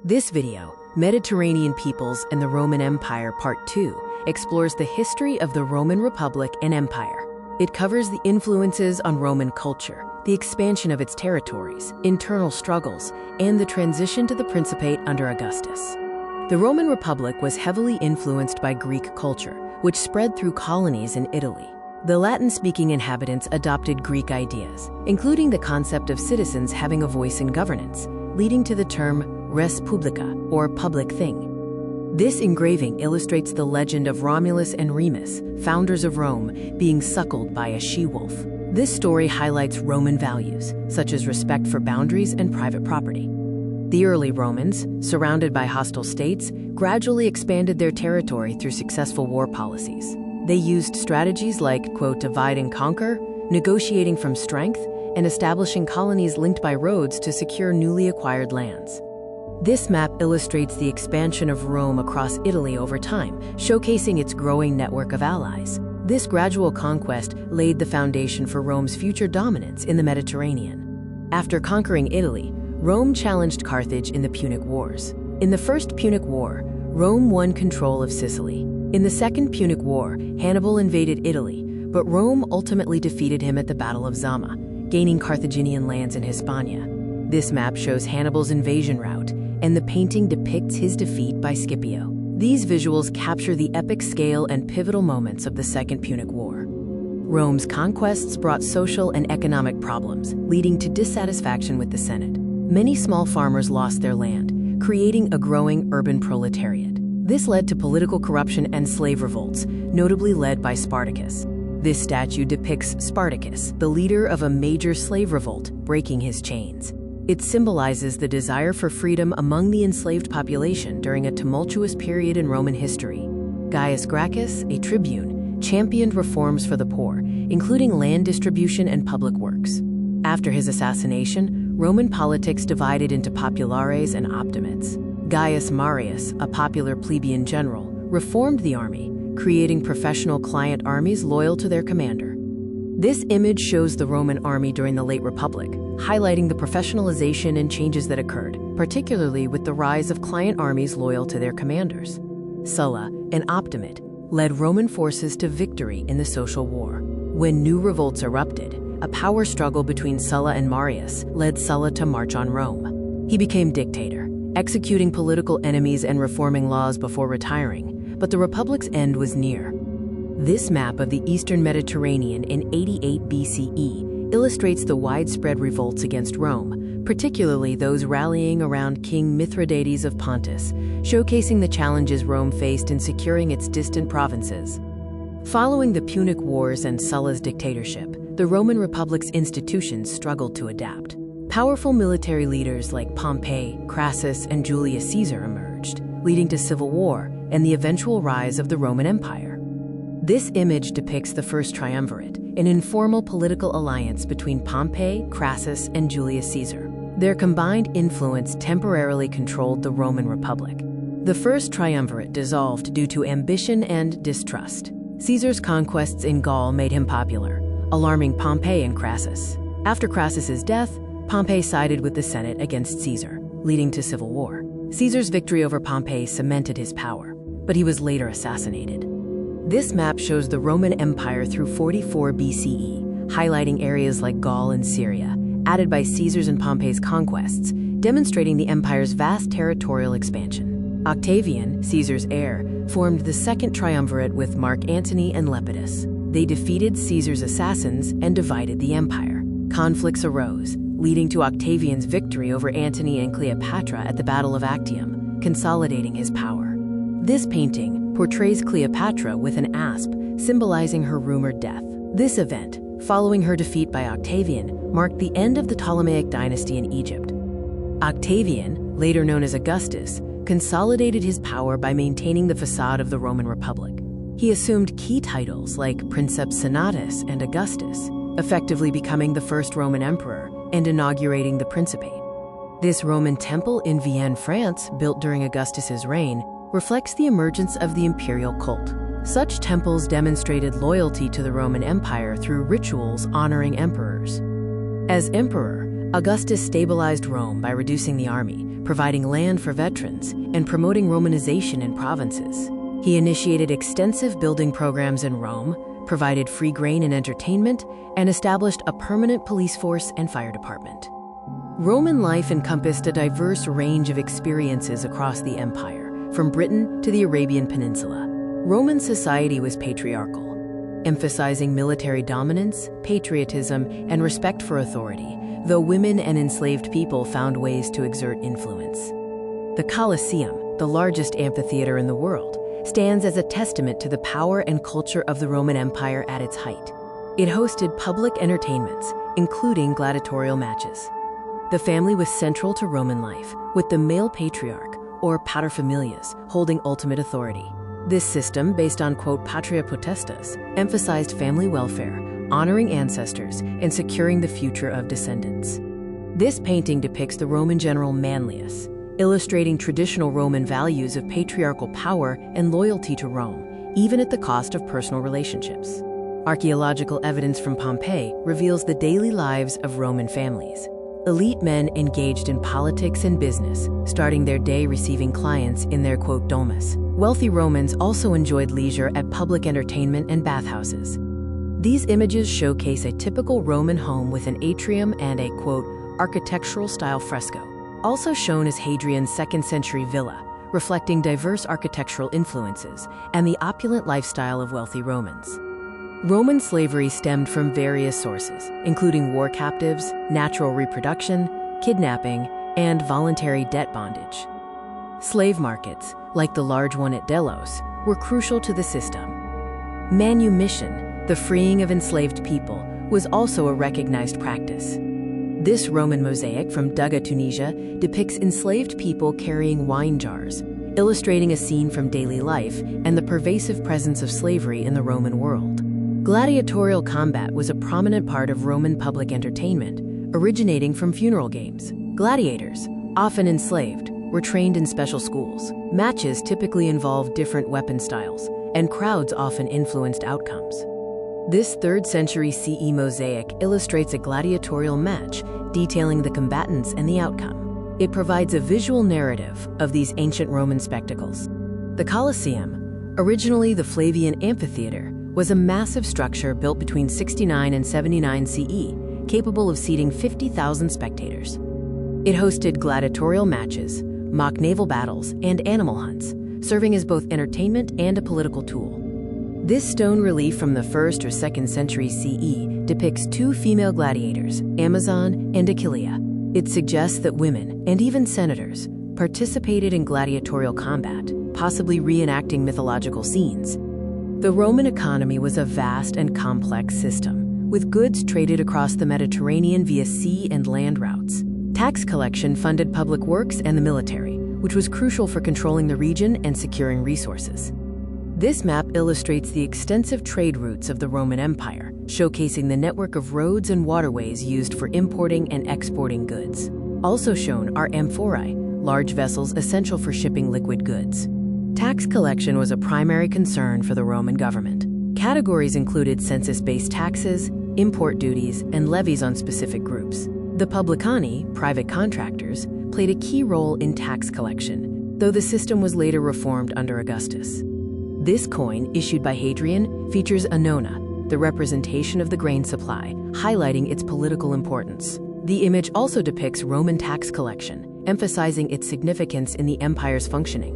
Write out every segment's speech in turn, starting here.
This video, Mediterranean Peoples and the Roman Empire Part 2, explores the history of the Roman Republic and Empire. It covers the influences on Roman culture, the expansion of its territories, internal struggles, and the transition to the Principate under Augustus. The Roman Republic was heavily influenced by Greek culture, which spread through colonies in Italy. The Latin-speaking inhabitants adopted Greek ideas, including the concept of citizens having a voice in governance, leading to the term res publica, or public thing. This engraving illustrates the legend of Romulus and Remus, founders of Rome, being suckled by a she-wolf. This story highlights Roman values, such as respect for boundaries and private property. The early Romans, surrounded by hostile states, gradually expanded their territory through successful war policies. They used strategies like, quote, divide and conquer, negotiating from strength, and establishing colonies linked by roads to secure newly acquired lands. This map illustrates the expansion of Rome across Italy over time, showcasing its growing network of allies. This gradual conquest laid the foundation for Rome's future dominance in the Mediterranean. After conquering Italy, Rome challenged Carthage in the Punic Wars. In the First Punic War, Rome won control of Sicily. In the Second Punic War, Hannibal invaded Italy, but Rome ultimately defeated him at the Battle of Zama, gaining Carthaginian lands in Hispania. This map shows Hannibal's invasion route, and the painting depicts his defeat by Scipio. These visuals capture the epic scale and pivotal moments of the Second Punic War. Rome's conquests brought social and economic problems, leading to dissatisfaction with the Senate. Many small farmers lost their land, creating a growing urban proletariat. This led to political corruption and slave revolts, notably led by Spartacus. This statue depicts Spartacus, the leader of a major slave revolt, breaking his chains. It symbolizes the desire for freedom among the enslaved population during a tumultuous period in Roman history. Gaius Gracchus, a tribune, championed reforms for the poor, including land distribution and public works. After his assassination, Roman politics divided into populares and optimates. Gaius Marius, a popular plebeian general, reformed the army, creating professional client armies loyal to their commander. This image shows the Roman army during the late Republic, highlighting the professionalization and changes that occurred, particularly with the rise of client armies loyal to their commanders. Sulla, an optimate, led Roman forces to victory in the social war. When new revolts erupted, a power struggle between Sulla and Marius led Sulla to march on Rome. He became dictator, executing political enemies and reforming laws before retiring, but the Republic's end was near. This map of the Eastern Mediterranean in 88 BCE illustrates the widespread revolts against Rome, particularly those rallying around King Mithridates of Pontus, showcasing the challenges Rome faced in securing its distant provinces. Following the Punic Wars and Sulla's dictatorship, the Roman Republic's institutions struggled to adapt. Powerful military leaders like Pompey, Crassus, and Julius Caesar emerged, leading to civil war and the eventual rise of the Roman Empire. This image depicts the First Triumvirate, an informal political alliance between Pompey, Crassus, and Julius Caesar. Their combined influence temporarily controlled the Roman Republic. The First Triumvirate dissolved due to ambition and distrust. Caesar's conquests in Gaul made him popular, alarming Pompey and Crassus. After Crassus's death, Pompey sided with the Senate against Caesar, leading to civil war. Caesar's victory over Pompey cemented his power, but he was later assassinated. This map shows the Roman Empire through 44 BCE, highlighting areas like Gaul and Syria, added by Caesar's and Pompey's conquests, demonstrating the empire's vast territorial expansion. Octavian, Caesar's heir, formed the Second Triumvirate with Mark Antony and Lepidus. They defeated Caesar's assassins and divided the empire. Conflicts arose, leading to Octavian's victory over Antony and Cleopatra at the Battle of Actium, consolidating his power. This painting portrays Cleopatra with an asp, symbolizing her rumored death. This event, following her defeat by Octavian, marked the end of the Ptolemaic dynasty in Egypt. Octavian, later known as Augustus, consolidated his power by maintaining the facade of the Roman Republic. He assumed key titles like Princeps Senatus and Augustus, effectively becoming the first Roman emperor and inaugurating the Principate. This Roman temple in Vienne, France, built during Augustus's reign, reflects the emergence of the imperial cult. Such temples demonstrated loyalty to the Roman Empire through rituals honoring emperors. As emperor, Augustus stabilized Rome by reducing the army, providing land for veterans, and promoting Romanization in provinces. He initiated extensive building programs in Rome, provided free grain and entertainment, and established a permanent police force and fire department. Roman life encompassed a diverse range of experiences across the empire, from Britain to the Arabian Peninsula. Roman society was patriarchal, emphasizing military dominance, patriotism, and respect for authority, though women and enslaved people found ways to exert influence. The Colosseum, the largest amphitheater in the world, stands as a testament to the power and culture of the Roman Empire at its height. It hosted public entertainments, including gladiatorial matches. The family was central to Roman life, with the male patriarch, or paterfamilias, holding ultimate authority. This system, based on, quote, patria potestas, emphasized family welfare, honoring ancestors, and securing the future of descendants. This painting depicts the Roman general Manlius, illustrating traditional Roman values of patriarchal power and loyalty to Rome, even at the cost of personal relationships. Archaeological evidence from Pompeii reveals the daily lives of Roman families. Elite men engaged in politics and business, starting their day receiving clients in their, quote, domus. Wealthy Romans also enjoyed leisure at public entertainment and bathhouses. These images showcase a typical Roman home with an atrium and a, quote, architectural style fresco, also shown as Hadrian's 2nd century villa, reflecting diverse architectural influences and the opulent lifestyle of wealthy Romans. Roman slavery stemmed from various sources, including war captives, natural reproduction, kidnapping, and voluntary debt bondage. Slave markets, like the large one at Delos, were crucial to the system. Manumission, the freeing of enslaved people, was also a recognized practice. This Roman mosaic from Duga, Tunisia, depicts enslaved people carrying wine jars, illustrating a scene from daily life and the pervasive presence of slavery in the Roman world. Gladiatorial combat was a prominent part of Roman public entertainment, originating from funeral games. Gladiators, often enslaved, were trained in special schools. Matches typically involved different weapon styles, and crowds often influenced outcomes. This 3rd century CE mosaic illustrates a gladiatorial match, detailing the combatants and the outcome. It provides a visual narrative of these ancient Roman spectacles. The Colosseum, originally the Flavian Amphitheater, was a massive structure built between 69 and 79 CE, capable of seating 50,000 spectators. It hosted gladiatorial matches, mock naval battles, and animal hunts, serving as both entertainment and a political tool. This stone relief from the 1st or 2nd century CE depicts 2 female gladiators, Amazon and Achillea. It suggests that women, and even senators, participated in gladiatorial combat, possibly reenacting mythological scenes. The Roman economy was a vast and complex system, with goods traded across the Mediterranean via sea and land routes. Tax collection funded public works and the military, which was crucial for controlling the region and securing resources. This map illustrates the extensive trade routes of the Roman Empire, showcasing the network of roads and waterways used for importing and exporting goods. Also shown are amphorae, large vessels essential for shipping liquid goods. Tax collection was a primary concern for the Roman government. Categories included census-based taxes, import duties, and levies on specific groups. The publicani, private contractors, played a key role in tax collection, though the system was later reformed under Augustus. This coin, issued by Hadrian, features a nona, the representation of the grain supply, highlighting its political importance. The image also depicts Roman tax collection, emphasizing its significance in the empire's functioning.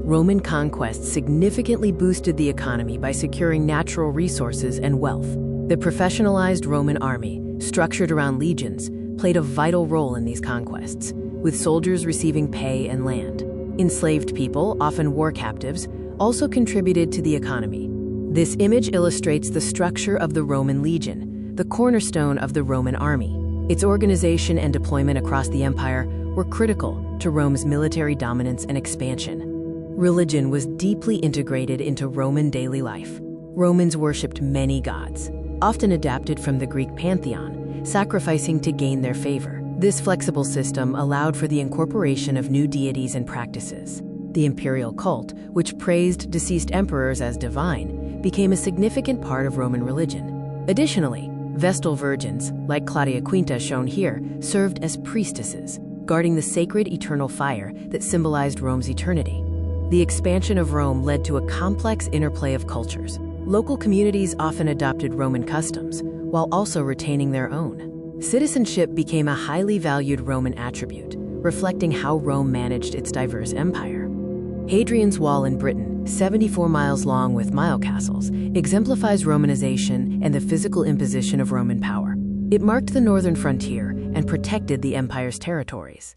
Roman conquests significantly boosted the economy by securing natural resources and wealth. The professionalized Roman army, structured around legions, played a vital role in these conquests, with soldiers receiving pay and land. Enslaved people, often war captives, also contributed to the economy. This image illustrates the structure of the Roman legion, the cornerstone of the Roman army. Its organization and deployment across the empire were critical to Rome's military dominance and expansion. Religion was deeply integrated into Roman daily life. Romans worshipped many gods, often adapted from the Greek pantheon, sacrificing to gain their favor. This flexible system allowed for the incorporation of new deities and practices. The imperial cult, which praised deceased emperors as divine, became a significant part of Roman religion. Additionally, Vestal virgins, like Claudia Quinta shown here, served as priestesses, guarding the sacred eternal fire that symbolized Rome's eternity. The expansion of Rome led to a complex interplay of cultures. Local communities often adopted Roman customs, while also retaining their own. Citizenship became a highly valued Roman attribute, reflecting how Rome managed its diverse empire. Hadrian's Wall in Britain, 74 miles long with mile castles, exemplifies Romanization and the physical imposition of Roman power. It marked the northern frontier and protected the empire's territories.